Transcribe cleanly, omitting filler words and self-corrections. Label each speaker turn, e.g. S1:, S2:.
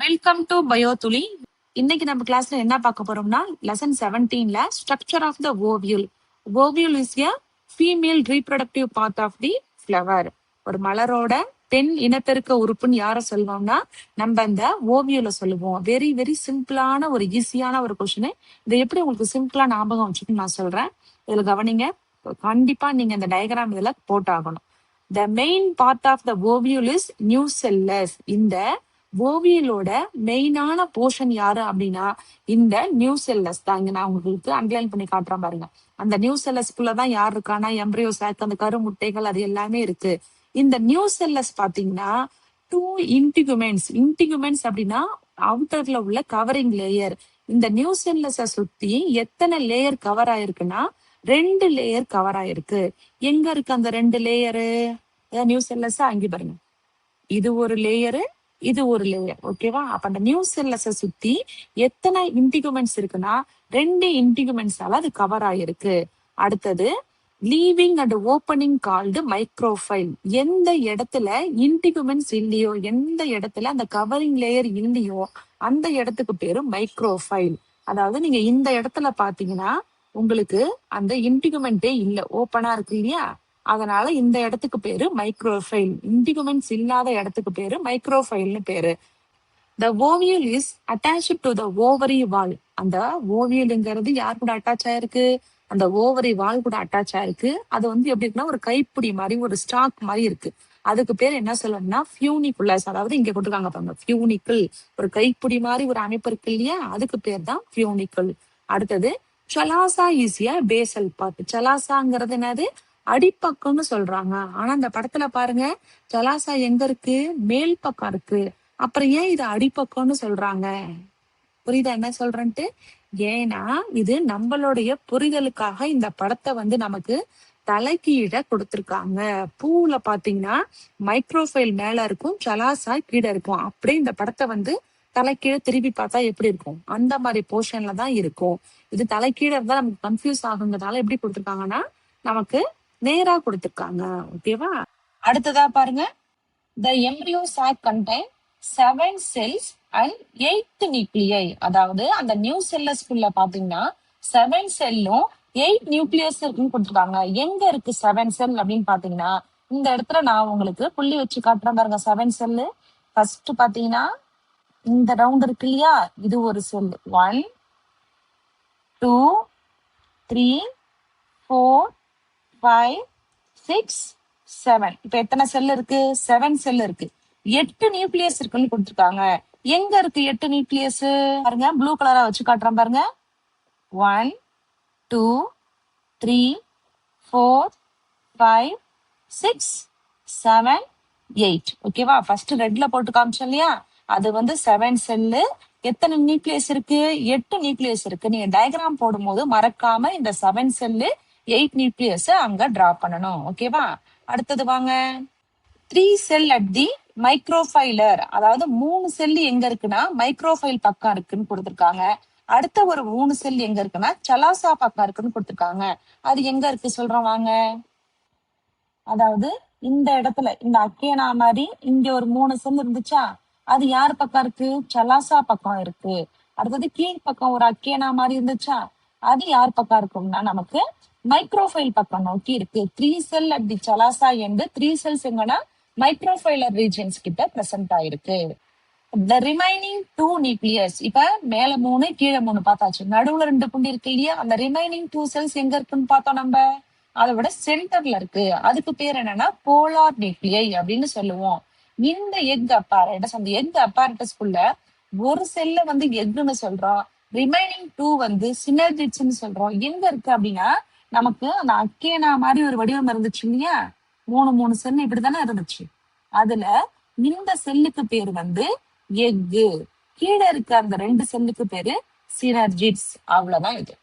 S1: Welcome to பயோதுளி. இன்னைக்கு நம்ம கிளாஸ்ல என்ன பார்க்க போறோம்னா லெசன் 17ல structure of the ovule. Ovule is a female reproductive part of the flower. ஒரு மலரோட பெண் இனப்பெருக்க உறுப்புன்னு யார சொல்லுவோம்னா நம்ம இந்த ஓவியூல சொல்லுவோம். வெரி வெரி சிம்பிளான ஒரு ஈஸியான ஒரு கொஸ்டின். இதை எப்படி உங்களுக்கு சிம்பிளா ஞாபகம் வச்சுக்கணும்னு நான் சொல்றேன். இதுல கவனிங்க. கண்டிப்பா நீங்க இந்த டயக்ராம் இதுல போட்டாகணும். The main part of the ovule is nucellus. இந்த ஓவியலோட மெயினான போர்ஷன் யாரு அப்படின்னா இந்த நியூசெல்லஸ் தான். இங்க நான் உங்களுக்கு அண்டர்லைன் பண்ணி காட்டுறேன் பாருங்க. அந்த நியூசெல்லஸ்குள்ளதான் யார் இருக்கானா எம்ப்ரியோ சாக், அந்த கருமுட்டைகள் அது எல்லாமே இருக்கு. இந்த நியூசெல்லஸ் பாத்தீங்கன்னா டூ இன்டிகுமெண்ட்ஸ் அப்படின்னா அவுட்டர்ல உள்ள கவரிங் லேயர். இந்த நியூசெல்லஸ சுத்தி எத்தனை லேயர் கவர் ஆயிருக்குன்னா 2 லேயர் கவர் ஆயிருக்கு. எங்க இருக்கு அந்த 2 லேயரு? நியூசெல்லஸ் அங்கே பாருங்க. இது ஒரு லேயரு, இது ஒரு லேயர். ஓகேவா? அப்ப அந்த நியூசெல்லஸ சுத்தி எத்தனை இன்டிகுமெண்ட்ஸ் இருக்குன்னா 2 இன்டிகுமெண்ட்ஸால அது கவர் ஆயிருக்கு. அடுத்தது லீவிங் அண்ட் ஓப்பனிங் கால்டு மைக்ரோஃபைல். எந்த இடத்துல இன்டிகுமெண்ட்ஸ் இல்லையோ, எந்த இடத்துல அந்த கவரிங் லேயர் இல்லையோ அந்த இடத்துக்கு பேரு மைக்ரோஃபைல். அதாவது நீங்க இந்த இடத்துல பாத்தீங்கன்னா உங்களுக்கு அந்த இன்டிகுமெண்டே இல்ல, ஓப்பனா இருக்கு இல்லையா? அதனால இந்த இடத்துக்கு பேரு மைக்ரோஃபைல். இன்டிகுமெண்ட்ஸ் இல்லாத இடத்துக்கு பேரு மைக்ரோஃபைல்னு பேரு. த ovule is attached to the ovary வால். அந்த ஓவியலுங்கிறது யார் கூட அட்டாச் ஆயிருக்கு? அந்த ஓவரி வால் கூட அட்டாச் ஆயிருக்கு. அது எப்படி இருக்குன்னா ஒரு கைப்பிடி மாதிரி, ஒரு ஸ்டாக் மாதிரி இருக்கு. அதுக்கு பேர் என்ன சொல்லணும்னா ஃபியூனிகுலஸ். அதாவது இங்க கொடுத்துருக்காங்க பாருங்க, ஃபியூனிக்கிள். ஒரு கைப்பிடி மாதிரி ஒரு அமைப்பு இருக்கு இல்லையா, அதுக்கு பேர் தான் ஃபியூனிக்கிள். அடுத்தது சலாசா இஸ் எ பேசல் பார்ட். சலாசாங்கிறது என்னது? அடிப்பக்கம்னு சொல்றாங்க. ஆனா அந்த படத்துல பாருங்க, ஜலாசா எங்க இருக்கு? மேல் பக்கம் இருக்கு. அப்புறம் ஏன் இது அடிப்பக்கம்னு சொல்றாங்க? புரியுதா என்ன சொல்றேன்ட்டு? ஏன்னா இது நம்மளுடைய புரிதலுக்காக இந்த படத்தை நமக்கு தலைக்கீழ கொடுத்திருக்காங்க. பூல பாத்தீங்கன்னா மைக்ரோஃபைல் மேல இருக்கும், ஜலாசா கீழே இருக்கும். அப்படியே இந்த படத்தை தலைக்கீழ திருப்பி பார்த்தா எப்படி இருக்கும்? அந்த மாதிரி போர்ஷன்ல தான் இருக்கும். இது தலைக்கீழ இருந்தா நமக்கு கன்ஃபியூஸ் ஆகுங்கிறதால எப்படி கொடுத்திருக்காங்கன்னா நமக்கு நேரா கொடுத்திருக்காங்க. ஓகேவா? அடுத்ததா பாருங்க. The embryo sac contain 7 cells and 8 nuclei. அதாவது அந்த நியூசெல்லஸ்குள்ள பாத்தீங்கன்னா 7 செல்லும் 8 நியூக்ளியஸ் இருக்குன்னு கொடுத்துருக்காங்க. எங்க இருக்கு 7 செல் அப்படின்னு பாத்தீங்கன்னா இந்த இடத்துல நான் உங்களுக்கு புள்ளி வச்சு காட்டுறேன் பாருங்க. 7 செல்லு ஃபர்ஸ்ட் பாத்தீங்கன்னா இந்த ரவுண்ட் இருக்கு இல்லையா, இது ஒரு செல். 1 2 3 4 5 6 7. இப்ப எத்தனை செல் இருக்கு? 7 செல் இருக்கு. 8 நியூக்ளியஸ் இருக்குன்னு கொடுத்துருக்காங்க. எங்க இருக்கு 8 நியூக்ளியஸ் பாருங்க, ப்ளூ கலரா வச்சு காட்டுறேன் பாருங்க. 1 2 3 4 5 6 7 8. ஓகேவா? ஃபர்ஸ்ட் ரெட்ல போட்டு காமிச்சோம் இல்லையா, அது 7 செல்லு. எத்தனை நியூக்ளியஸ் இருக்கு? 8 நியூக்ளியஸ் இருக்கு. நீங்க டயக்ராம் போடும்போது மறக்காம இந்த 7 செல்லு 8 நியூக்ளியஸ் அங்க டிரா பண்ணணும். ஓகேவா? அடுத்தது வாங்க. 3 செல் அட் தி மைக்ரோஃபைலர். அதாவது 3 செல் எங்க இருக்குன்னா மைக்ரோஃபைல் பக்கம் இருக்குன்னு கொடுத்திருக்காங்க. அடுத்த ஒரு 3 செல் எங்க இருக்குன்னா சலாசா பக்கம் இருக்குன்னு கொடுத்திருக்காங்க. அது எங்க இருக்கு சொல்றோம் வாங்க. அதாவது இந்த இடத்துல இந்த அக்கேனா மாதிரி இங்க ஒரு 3 செல் இருந்துச்சா, அது யார் பக்கம் இருக்கு? சலாசா பக்கம் இருக்கு. அடுத்தது கீழ் பக்கம் ஒரு அக்கேனா மாதிரி இருந்துச்சா, அது யார் பக்கம் இருக்கும்னா நமக்கு மைக்ரோஃபைல் பக்கம் நோக்கி இருக்கு. 3 cell at the chalaza end 3 cells எங்கன்னா மைக்ரோஃபைலர் ரீஜன்ஸ் கிட்ட பிரசன்ட் ஆயிருக்கு. The remaining 2 nucleus. இப்ப மேல 3 கீழே 3 பார்த்தாச்சு. நடுவுல 2 புள்ளி இருக்கு இல்லையா, அந்த ரிமைனிங் 2 செல்ஸ் எங்க இருக்குன்னு பார்த்தோம் நம்ம. அதோட சென்டர்ல இருக்கு. அதுக்கு பேர் என்னன்னா போலார் நியூக்ளியை அப்படின்னு சொல்லுவோம். இந்த எக் அப்பாரட்டஸ், அந்த எக் அப்பாரட்டஸ்குள்ள ஒரு செல்ல எக்னு சொல்றோம், ரிமைனிங் 2 சினர்ஜிட்ஸ்ன்னு சொல்றோம். எங்க இருக்கு அப்படின்னா நமக்கு அந்த அக்கேனா மாதிரி ஒரு வடிவம் இருந்துச்சு இல்லையா, 3 செல் இப்படித்தானே இருந்துச்சு. அதுல இந்த செல்லுக்கு பேரு எக்கு. கீழே இருக்க அந்த 2 செல்லுக்கு பேரு சினர்ஜிட்ஸ். அவ்வளவுதான் இது.